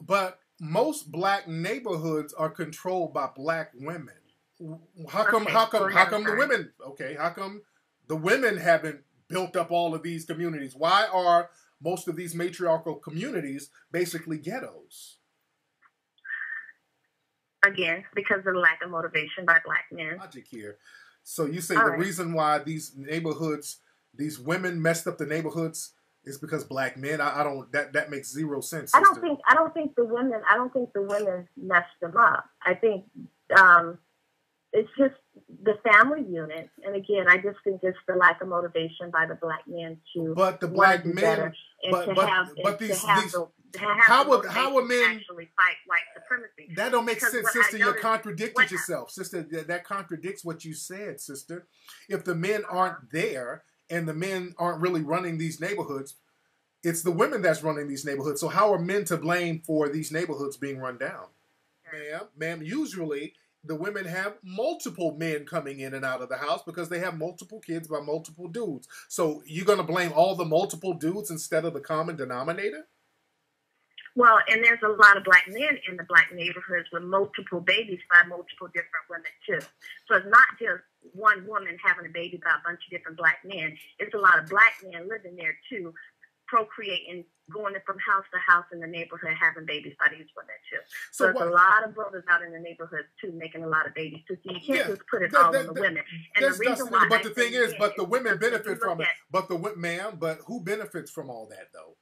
But most black neighborhoods are controlled by black women. How come? Okay, How go come? How ahead. I'm come the sorry. women? Okay, how come the women haven't built up all of these communities? Why are most of these matriarchal communities basically ghettos? Again, because of the lack of motivation by black men. Logic here. So you say All the right. reason why these neighborhoods, these women messed up the neighborhoods is because black men. I don't. That makes zero sense, I sister. don't think the women messed them up. I think um, it's just the family unit. And again, I just think it's the lack of motivation by the black men to But the want black to do men, better and but to these have the how motivation are men? to actually fight white supremacy. That don't make Because sense, what sister. I You noticed, contradicted yourself, sister. That contradicts what you said, sister. If the men aren't there and the men aren't really running these neighborhoods, it's the women that's running these neighborhoods. So how are men to blame for these neighborhoods being run down? Ma'am, usually the women have multiple men coming in and out of the house because they have multiple kids by multiple dudes. So you're going to blame all the multiple dudes instead of the common denominator? well, and there's a lot of black men in the black neighborhoods with multiple babies by multiple different women too. So it's not just one woman having a baby by a bunch of different black men. It's a lot of black men living there too, procreating, going from house to house in the neighborhood, having babies by these women too. So there's a lot of brothers out in the neighborhood too, making a lot of babies too. So you can't just put it all on the women. And the reason why, but the thing is, but the women benefit from it. But but who benefits from all that though?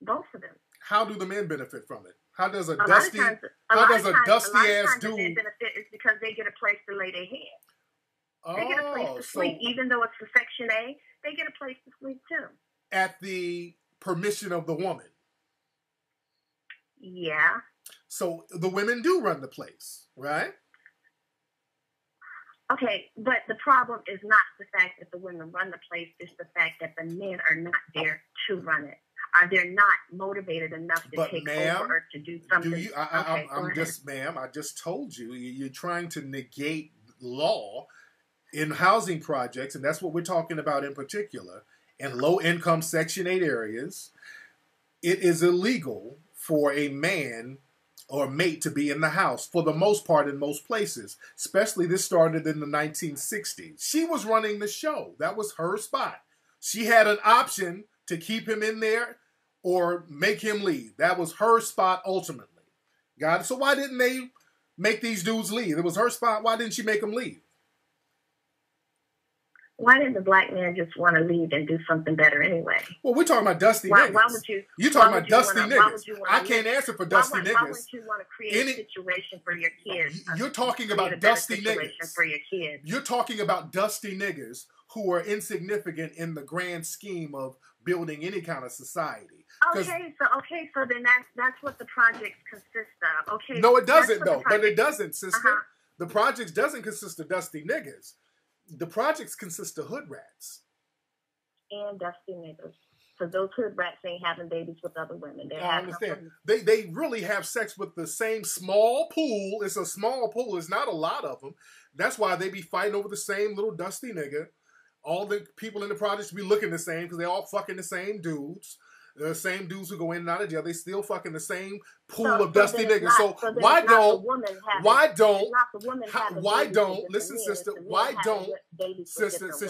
Both of them. How do the men benefit from it? How does a A lot dusty of times ass dude? they benefit is because they get a place to lay their head. They get a place to so sleep, even though it's for Section A. They get a place to sleep too. at the permission of the woman. Yeah. So the women do run the place, right? Okay, but the problem is not the fact that the women run the place, it's the fact that the men are not there to run it. Are they not motivated enough to take over or to do something? I just told you, you're trying to negate law in housing projects, and that's what we're talking about in particular. In low-income Section 8 areas, it is illegal for a man or mate to be in the house for the most part in most places. Especially this started in the 1960s. She was running the show. That was her spot. She had an option to keep him in there or make him leave. That was her spot ultimately. Got it? So why didn't they make these dudes leave? It was her spot. Why didn't she make them leave? Why didn't the black man just want to leave and do something better anyway? Well, we're talking about dusty niggas. Why would you? You're talking about dusty niggas. I can't answer for dusty niggas. Why would you want to create a situation for your kids? You're talking about dusty niggas. For your kids. You're talking about dusty niggas who are insignificant in the grand scheme of building any kind of society. Okay, so then that's what the projects consist of. Okay. No, it doesn't though. But it doesn't, sister. The projects doesn't consist of dusty niggas. The projects consist of hood rats. And dusty niggas. So those hood rats ain't having babies with other women. I understand. They really have sex with the same small pool. It's a small pool. It's not a lot of them. That's why they be fighting over the same little dusty nigga. All the people in the projects be looking the same because they all fucking the same dudes. The same dudes who go in and out of jail, they still fucking the same pool of dusty niggas. So why don't, listen, sister,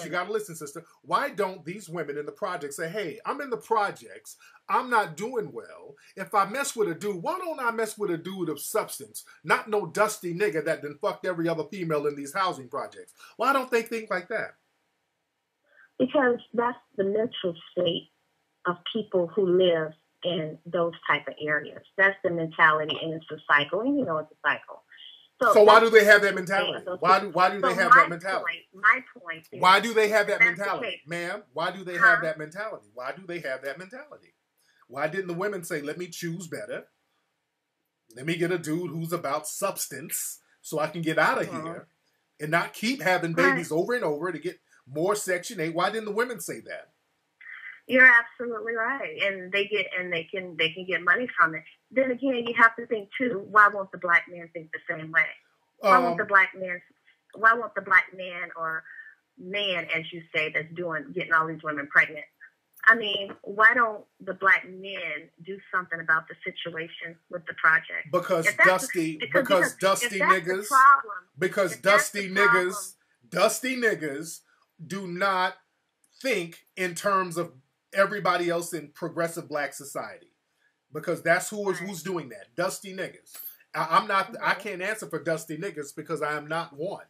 you gotta listen, sister, why don't these women in the projects say, hey, I'm in the projects, I'm not doing well. If I mess with a dude, why don't I mess with a dude of substance? Not no dusty nigga that done fucked every other female in these housing projects. Why don't they think like that? Because that's the mental state of people who live in those type of areas. That's the mentality, and it's a cycle, and you know it's a cycle. So why do they have that mentality? Why do they have that mentality? My point is, why do they have that mentality? Ma'am, why do they have that mentality? Why do they have that mentality? Why didn't the women say, let me choose better? Let me get a dude who's about substance so I can get out of here and not keep having babies over and over to get more Section 8. Why didn't the women say that? You're absolutely right, and they can get money from it. Then again, you have to think too. Why won't the black man think the same way? Why won't the black man or man, as you say, that's getting all these women pregnant? I mean, why don't the black men do something about the situation with the project? Because If that's dusty, the- because if dusty that's the niggas, problem, because if that's dusty the problem, niggas, dusty niggas do not think in terms of everybody else in progressive black society. Because that's who's doing that. Dusty niggas. I'm not. I can't answer for dusty niggas because I am not one.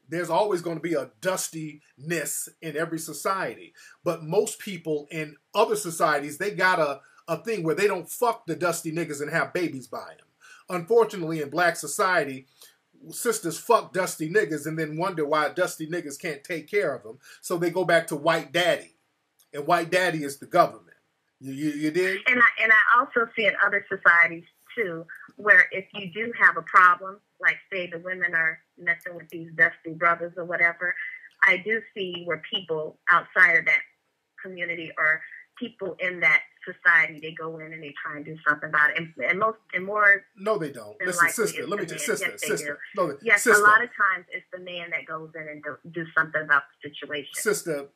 There's always going to be a dustiness in every society. But most people in other societies, they got a thing where they don't fuck the dusty niggas and have babies by them. Unfortunately, in black society, sisters fuck dusty niggas and then wonder why dusty niggas can't take care of them. So they go back to white daddy. And white daddy is the government. You did? And I also see in other societies too, where if you do have a problem, like say the women are messing with these dusty brothers or whatever, I do see where people outside of that community or people in that society, they go in and they try and do something about it. And more. No, they don't. Listen, sister. Let me just sister. No, yes, sister. a lot of times it's the man that goes in and do something about the situation. Sister,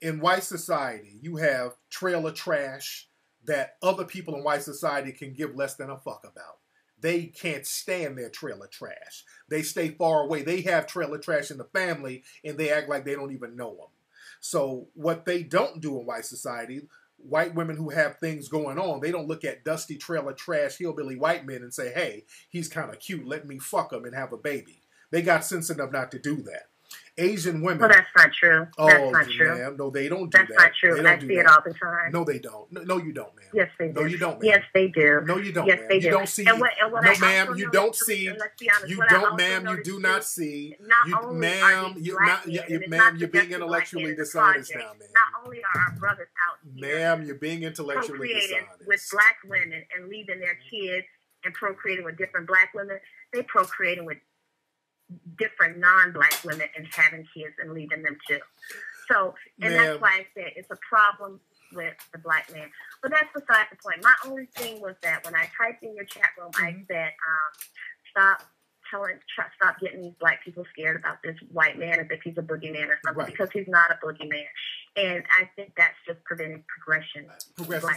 in white society, you have trailer trash that other people in white society can give less than a fuck about. They can't stand their trailer trash. They stay far away. They have trailer trash in the family, and they act like they don't even know them. So what they don't do in white society, white women who have things going on, they don't look at dusty trailer trash hillbilly white men and say, hey, he's kind of cute. Let me fuck him and have a baby. They got sense enough not to do that. Asian women. Well, that's not true. That's not true. Ma'am. No, they don't do that's that. That's not true. I see it all the time. No, they don't. No, you don't, ma'am. Yes, they do. No, you don't, ma'am. Yes, they do. No, you don't, yes, ma'am. They do. You don't see. And what no, ma'am. You don't see. You don't, ma'am. You do not see. Ma'am. Ma'am. You're being intellectually dishonest now, ma'am. Not only are our brothers out here, ma'am, you're being intellectually dishonest with black women and leaving their kids and procreating with different black women. They procreating with different non-black women and having kids and leaving them too. So, and that's why I said it's a problem with the black man. But that's beside the point. My only thing was that when I typed in your chat room, I said, stop getting these black people scared about this white man as if he's a boogeyman or something, because he's not a boogeyman. And I think that's just preventing progression.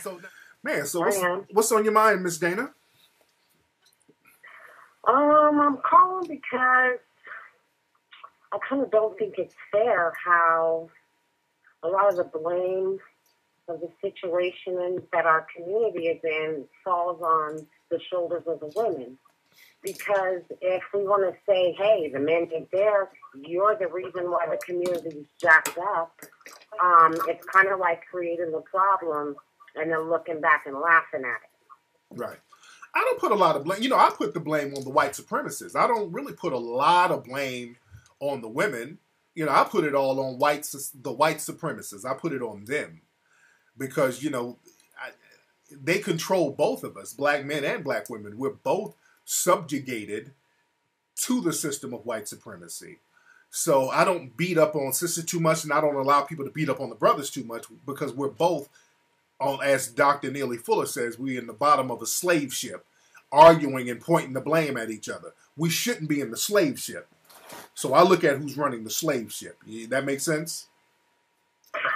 So, man, so what's on your mind, Miss Dana? I'm calling because I kind of don't think it's fair how a lot of the blame of the situation that our community is in falls on the shoulders of the women. Because if we want to say, hey, the men did there, you're the reason why the community is jacked up, it's kind of like creating the problem and then looking back and laughing at it. Right. I don't put a lot of blame. I put the blame on the white supremacists. I don't really put a lot of blame on the women. I put it all on the white supremacists. I put it on them because, they control both of us, black men and black women. We're both subjugated to the system of white supremacy. So I don't beat up on sisters too much, and I don't allow people to beat up on the brothers too much because we're both, as Dr. Neely Fuller says, we're in the bottom of a slave ship, arguing and pointing the blame at each other. We shouldn't be in the slave ship. So I look at who's running the slave ship. That makes sense?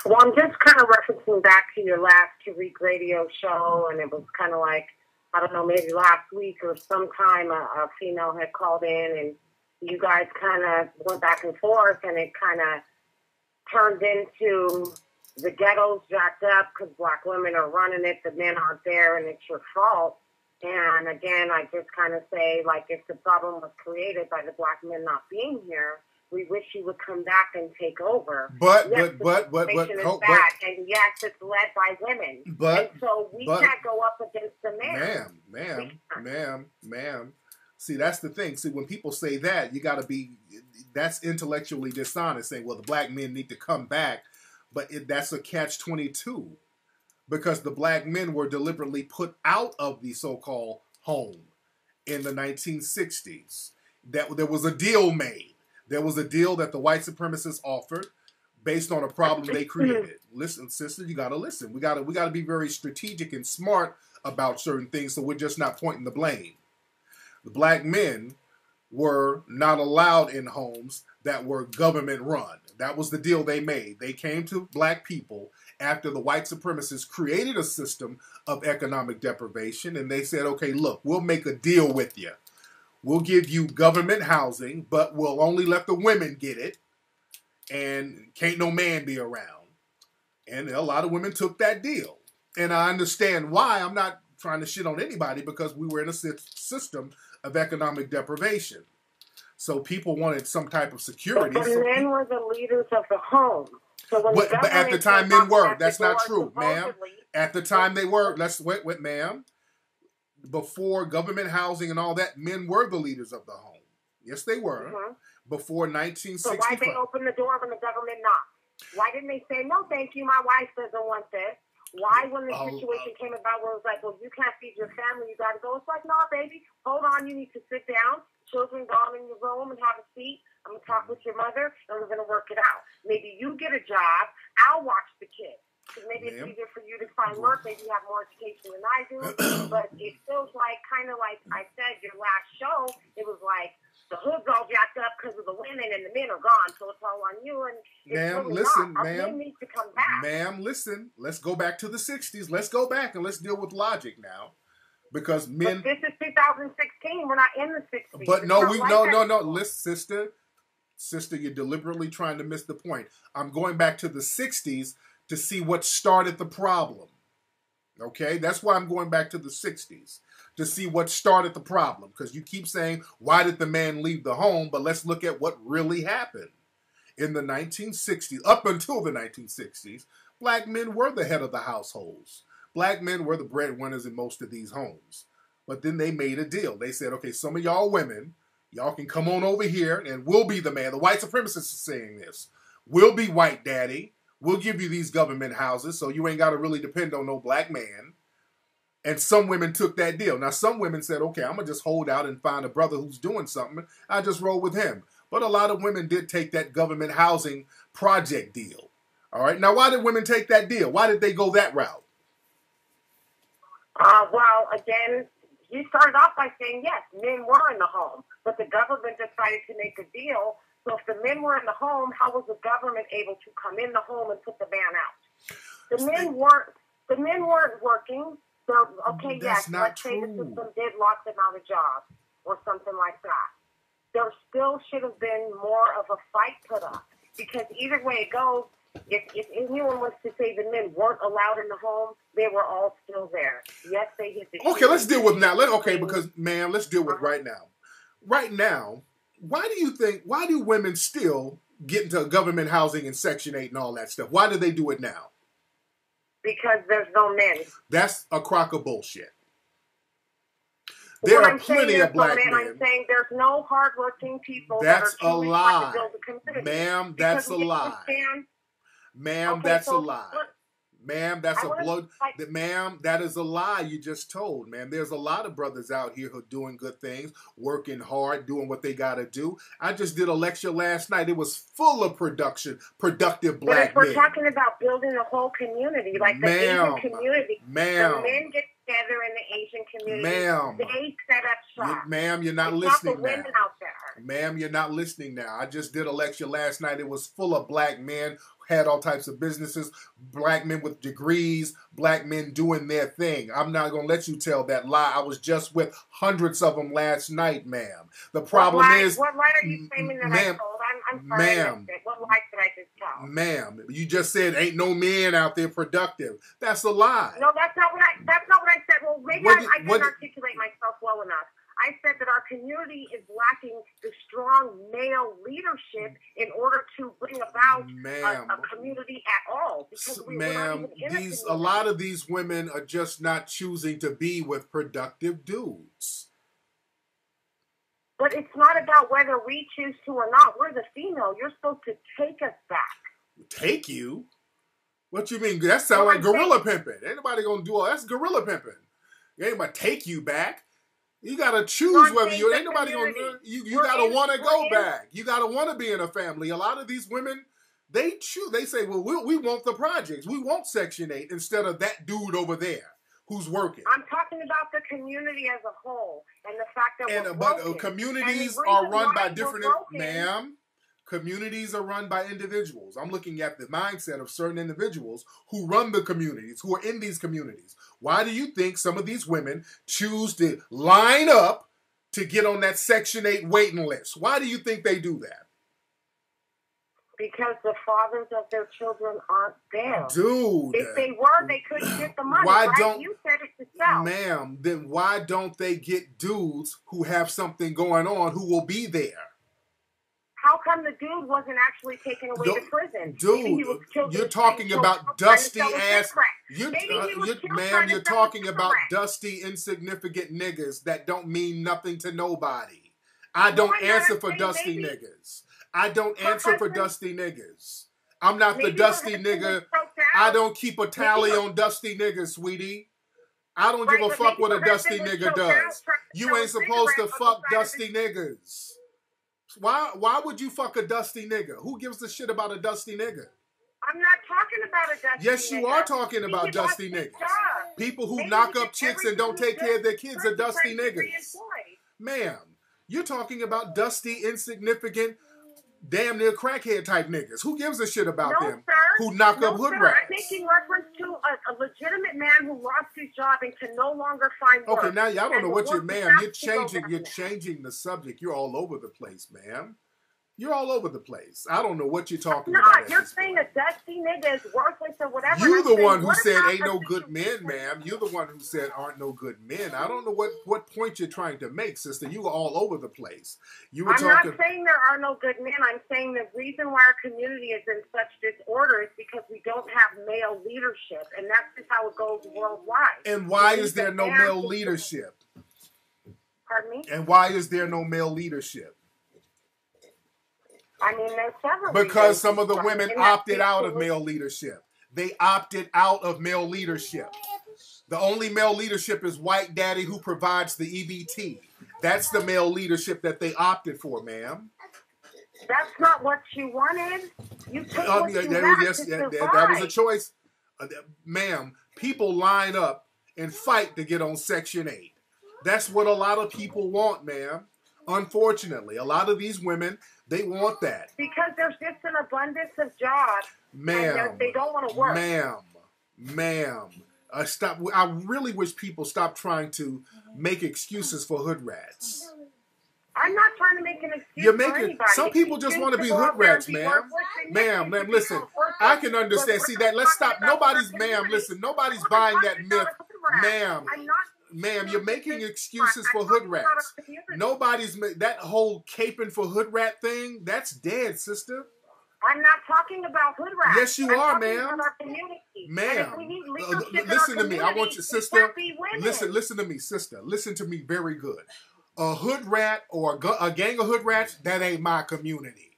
Well, I'm just kind of referencing back to your last 2-week radio show, and it was kind of like, I don't know, maybe last week or sometime a female had called in, and you guys kind of went back and forth, and it kind of turned into the ghetto's jacked up because black women are running it, the men aren't there, and it's your fault. And again, I just kind of say, like, if the problem was created by the black men not being here, we wish you would come back and take over. But, yes, and yes, it's led by women. And so we can't go up against the man. Ma'am. See, that's the thing. See, when people say that, you got to be, that's intellectually dishonest, saying, well, the black men need to come back. But that's a catch-22 because the black men were deliberately put out of the so-called home in the 1960s. That there was a deal made. There was a deal that the white supremacists offered based on a problem they created. Listen, sister, you got to listen. We got to be very strategic and smart about certain things, so we're just not pointing the blame. The black men were not allowed in homes that were government run. That was the deal they made. They came to black people after the white supremacists created a system of economic deprivation, and they said, okay, look, we'll make a deal with you. We'll give you government housing, but we'll only let the women get it, and can't no man be around. And a lot of women took that deal. And I understand why. I'm not trying to shit on anybody, because we were in a system of economic deprivation. So people wanted some type of security. But the men were the leaders of the home. So when but at the time men were. That's not true, ma'am. At the time they were. Let's wait, ma'am. Before government housing and all that, men were the leaders of the home. Yes, they were. Mm-hmm. Before 1965. So why did they open the door when the government knocked? Why didn't they say, no, thank you, my wife doesn't want this? Why, when the situation came about where it was like, well, you can't feed your family, you got to go. It's like, no, baby, hold on, you need to sit down. Children, go in your room and have a seat. I'm going to talk with your mother, and we're going to work it out. Maybe you get a job. I'll watch the kids. Because maybe it's easier for you to find work. Maybe you have more education than I do. But it feels like, kind of like I said, your last show, it was like, the hood's all jacked up because of the women, and the men are gone, so it's all on you. And ma'am, listen, ma'am. Men need to come back. Ma'am, listen. Let's go back to the 60s. Let's go back and let's deal with logic now. Because men... But this is 2016. We're not in the 60s. But no, no. Listen, sister, you're deliberately trying to miss the point. I'm going back to the 60s to see what started the problem. Okay? That's why I'm going back to the 60s. To see what started the problem. Because you keep saying, why did the man leave the home? But let's look at what really happened. In the 1960s, up until the 1960s, black men were the head of the households. Black men were the breadwinners in most of these homes. But then they made a deal. They said, okay, some of y'all women, y'all can come on over here and we'll be the man. The white supremacists are saying this. We'll be white daddy. We'll give you these government houses so you ain't got to really depend on no black man. And some women took that deal. Now, some women said, okay, I'm going to just hold out and find a brother who's doing something. I'll just roll with him. But a lot of women did take that government housing project deal. All right. Now, why did women take that deal? Why did they go that route? Well, again, you started off by saying, yes, men were in the home. But the government decided to make a deal. So if the men were in the home, how was the government able to come in the home and put the man out? The men weren't working. So, okay, yes, let's say the system did lock them out of jobs or something like that. There still should have been more of a fight put up. Because either way it goes, if anyone wants to say the men weren't allowed in the home, they were all still there. Yes, they hit the... Okay, let's deal with now. Because, ma'am, let's deal with right now. Right now, why do women still get into government housing and Section 8 and all that stuff? Why do they do it now? Because there's no men. That's a crock of bullshit. There are plenty of black men. I'm saying there's no hardworking people that's that are truly trying to build a community. Ma'am, that's a lie. Ma'am, that's a lie. Ma'am, that's a blood. Ma'am, that is a lie you just told, ma'am. There's a lot of brothers out here who are doing good things, working hard, doing what they got to do. I just did a lecture last night. It was full of productive black men. But if we're talking about building a whole community, like the Asian community, the men get together in the Asian community. They set up shop. Ma'am, you're not listening now. Women out there. Ma'am, you're not listening now. I just did a lecture last night. It was full of black men, had all types of businesses, black men with degrees, black men doing their thing. I'm not going to let you tell that lie. I was just with hundreds of them last night, ma'am. The problem is... What lie are you claiming that I told? I'm sorry, I missed it. What lie did I just tell? Ma'am, you just said ain't no men out there productive. That's a lie. No, that's not what I said. Well, maybe I didn't articulate myself well enough. I said that our community is lacking the strong male leadership in order to bring about a community at all. Because ma'am, a lot of these women are just not choosing to be with productive dudes. But it's not about whether we choose to or not. We're the female. You're supposed to take us back. Take you? What you mean? That sounds like gorilla pimping. Ain't nobody gonna do all that's gorilla pimping. Ain't nobody take you back. You gotta choose whether you. Ain't nobody gonna. You gotta want to go back. You gotta want to be in a family. A lot of these women, they choose. They say, "Well, we want the projects. We want Section 8 instead of that dude over there who's working." I'm talking about the community as a whole and the fact that but communities are run by different. Ma'am, Communities are run by individuals. I'm looking at the mindset of certain individuals who run the communities, who are in these communities. Why do you think some of these women choose to line up to get on that Section 8 waiting list? Why do you think they do that? Because the fathers of their children aren't there. Dude. If they were, they couldn't get the money, why right? Don't, you said it yourself. Ma'am, then why don't they get dudes who have something going on who will be there? How come the dude wasn't actually taken away to prison? Dude, you're talking about dusty ass. Ma'am, you're talking about dusty, insignificant niggas that don't mean nothing to nobody. I don't answer for dusty niggas. I don't answer for dusty niggas. I'm not the dusty nigga. I don't keep a tally on dusty niggas, sweetie. I don't give a fuck what a dusty nigga does. You ain't supposed to fuck dusty niggas. Why would you fuck a dusty nigga? Who gives a shit about a dusty nigga? I'm not talking about a dusty nigga. Yes, you are talking about dusty niggas. People who knock up chicks and don't take care of their kids are dusty niggas. Ma'am, you're talking about dusty, insignificant, damn near crackhead type niggas. Who gives a shit about them? Sir. Who knock up hood rats? I'm making reference to a legitimate man who lost his job and can no longer find work. Okay, now y'all don't know what ma'am. You're changing the subject. You're all over the place, ma'am. You're all over the place. I don't know what you're talking about. You're saying a dusty nigga is worthless or whatever. You're the one who said ain't no good men, ma'am. You're the one who said aren't no good men. I don't know what point you're trying to make, sister. You were all over the place. I'm not saying there are no good men. I'm saying the reason why our community is in such disorder is because we don't have male leadership. And that's just how it goes worldwide. And why is there no male leadership? Pardon me? And why is there no male leadership? I mean, there's several because some of the women opted out of male leadership. They opted out of male leadership. The only male leadership is white daddy who provides the EBT. That's the male leadership that they opted for, ma'am. That's not what you wanted. You took what you had to survive. That was a choice. Ma'am, people line up and fight to get on Section 8. That's what a lot of people want, ma'am. Unfortunately, a lot of these women, they want that. Because there's just an abundance of jobs. Ma'am. They don't want to work. Ma'am. Stop. I really wish people stop trying to make excuses for hood rats. I'm not trying to make an excuse for anybody. Some people just want to be hood rats, ma'am. Ma'am, listen. I can understand. See that? Let's stop. Nobody's buying that myth. Ma'am, you're making excuses for hood rats. That whole caping for hood rat thing, that's dead, sister. I'm not talking about hood rats. Yes, you are, ma'am. Ma'am, listen to me. I want you, sister. Listen to me, sister. Listen to me very good. A hood rat or a gang of hood rats, that ain't my community.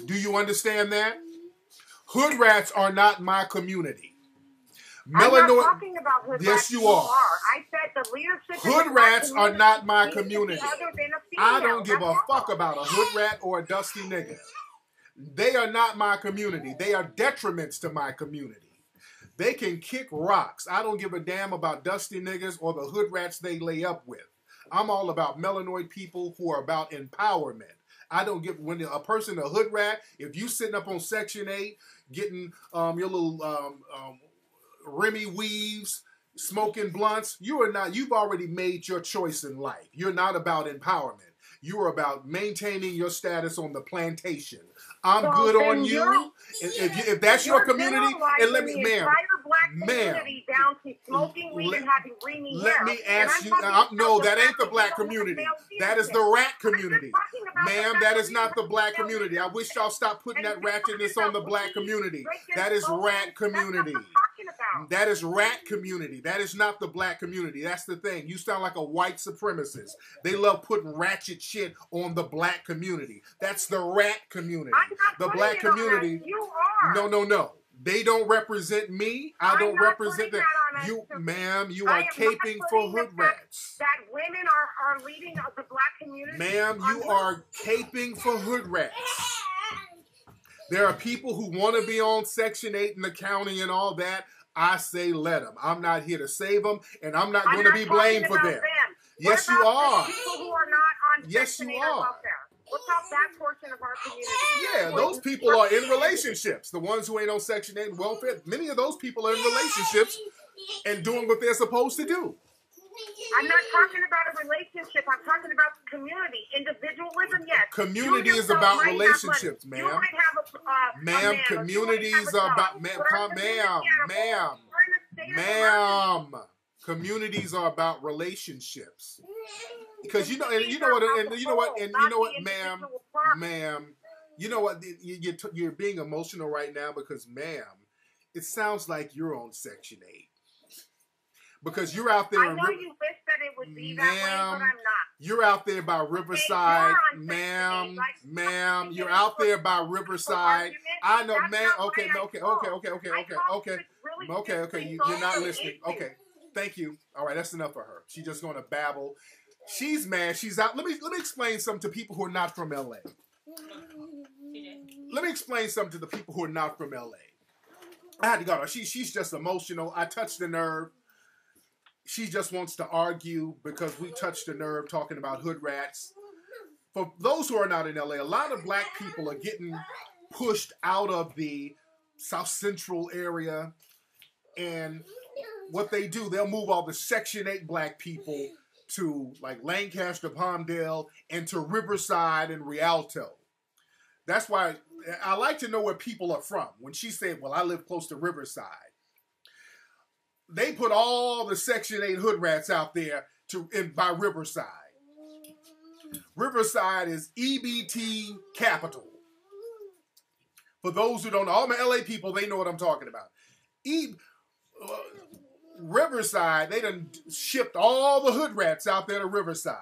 Do you understand that? Hood rats are not my community. I'm not talking about hood rats. Yes, you are. I said the leadership. Hood rats are not my community. I don't give a fuck about a hood rat or a dusty nigga. They are not my community. They are detriments to my community. They can kick rocks. I don't give a damn about dusty niggas or the hood rats they lay up with. I'm all about melanoid people who are about empowerment. I don't give when a person a hood rat. If you sitting up on Section 8 getting your little Remy weaves, smoking blunts, you've already made your choice in life. You're not about empowerment. You are about maintaining your status on the plantation. I'm good on you. If that's your community, and let me, ma'am, down to smoking weed and having Remy hair. Let me ask you, no, that ain't the black community. That is the rat community. Ma'am, that is not the black community. I wish y'all stop putting that ratchetness on the black community. That is rat community. That is rat community. That is not the black community. That's the thing. You sound like a white supremacist. They love putting ratchet shit on the black community. That's the rat community. The black community. You are. No. They don't represent me. I don't represent them. You, ma'am, you are caping for hood rats. That women are leading the black community. Ma'am, you are caping for hood rats. There are people who want to be on Section 8 in the county and all that. I say let them. I'm not here to save them, and I'm not going to be blamed for them. Yes, you are. People who are not on yes, you are. What about that portion of our community? Yeah, those people are in relationships. The ones who ain't on Section 8 and welfare, many of those people are in relationships and doing what they're supposed to do. I'm not talking about a relationship. I'm talking about the community. Individualism, yes. Community is about relationships, ma'am. You might have a ma'am, communities are about, ma'am, communities are about relationships. Because you know what, ma'am, you know what, you're being emotional right now because, ma'am, it sounds like you're on Section 8. Because you're out there. I know you wish that it would be that way, but I'm not. You're out there by Riverside, ma'am. You're out there by Riverside. I know, ma'am. Okay. You're not listening. Okay, thank you. All right, that's enough for her. She's just going to babble. She's mad. She's out. Let me explain something to people who are not from LA. Let me explain something to the people who are not from LA. I had to go. She's just emotional. I touched the nerve. She just wants to argue because we touched a nerve talking about hood rats. For those who are not in LA, a lot of black people are getting pushed out of the South Central area. And what they do, they'll move all the Section 8 black people to like Lancaster, Palmdale, and to Riverside and Rialto. That's why I like to know where people are from. When she said, well, I live close to Riverside. They put all the Section 8 hood rats out there by Riverside. Riverside is EBT capital. For those who don't know, all my LA people, they know what I'm talking about. Riverside, they done shipped all the hood rats out there to Riverside.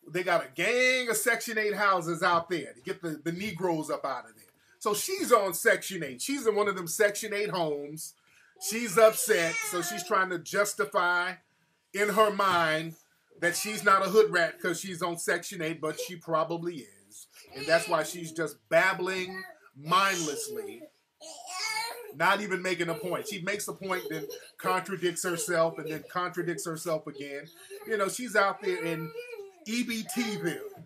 They got a gang of Section 8 houses out there to get the Negroes up out of there. So she's on Section 8. She's in one of them Section 8 homes. She's upset, so she's trying to justify in her mind that she's not a hood rat because she's on Section 8, but she probably is. And that's why she's just babbling mindlessly, not even making a point. She makes a point, then contradicts herself, and then contradicts herself again. You know, she's out there in EBTville.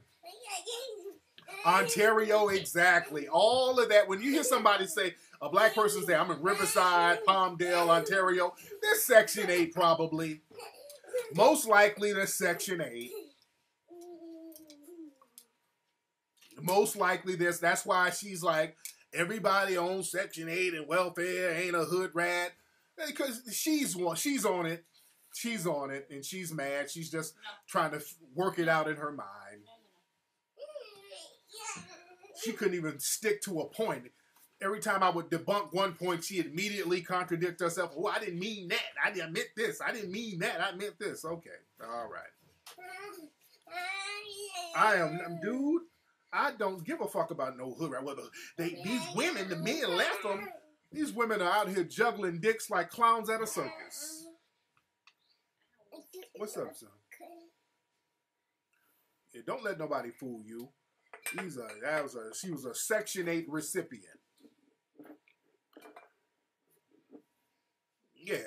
Ontario, exactly. All of that. When you hear somebody say, a black person say, I'm in Riverside, Palmdale, Ontario, they're Section 8 probably. Most likely they're Section 8. Most likely that's why she's like, everybody on Section 8 and welfare ain't a hood rat. Because she's on it. She's on it, and she's mad. She's just trying to work it out in her mind. She couldn't even stick to a point. Every time I would debunk one point, she immediately contradict herself. Oh, I didn't mean that. I meant this. I didn't mean that. I meant this. Okay. All right. Dude, I don't give a fuck about no hood rat. Whether these women, the men left them, these women are out here juggling dicks like clowns at a circus. What's up, son? Yeah, don't let nobody fool you. She was a Section 8 recipient. Yeah.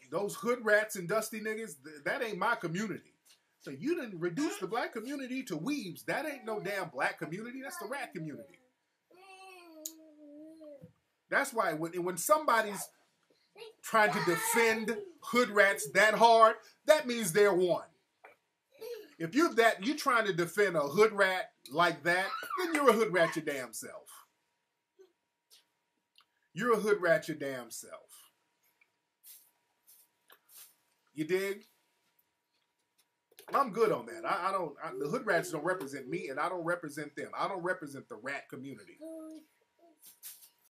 Those hood rats and dusty niggas, that ain't my community. So you didn't reduce the black community to weebs. That ain't no damn black community. That's the rat community. That's why when somebody's trying to defend hood rats that hard, that means they're one. If you're trying to defend a hood rat like that, then you're a hood rat your damn self. You're a hood rat your damn self. You dig? I'm good on that. The hood rats don't represent me, and I don't represent them. I don't represent the rat community.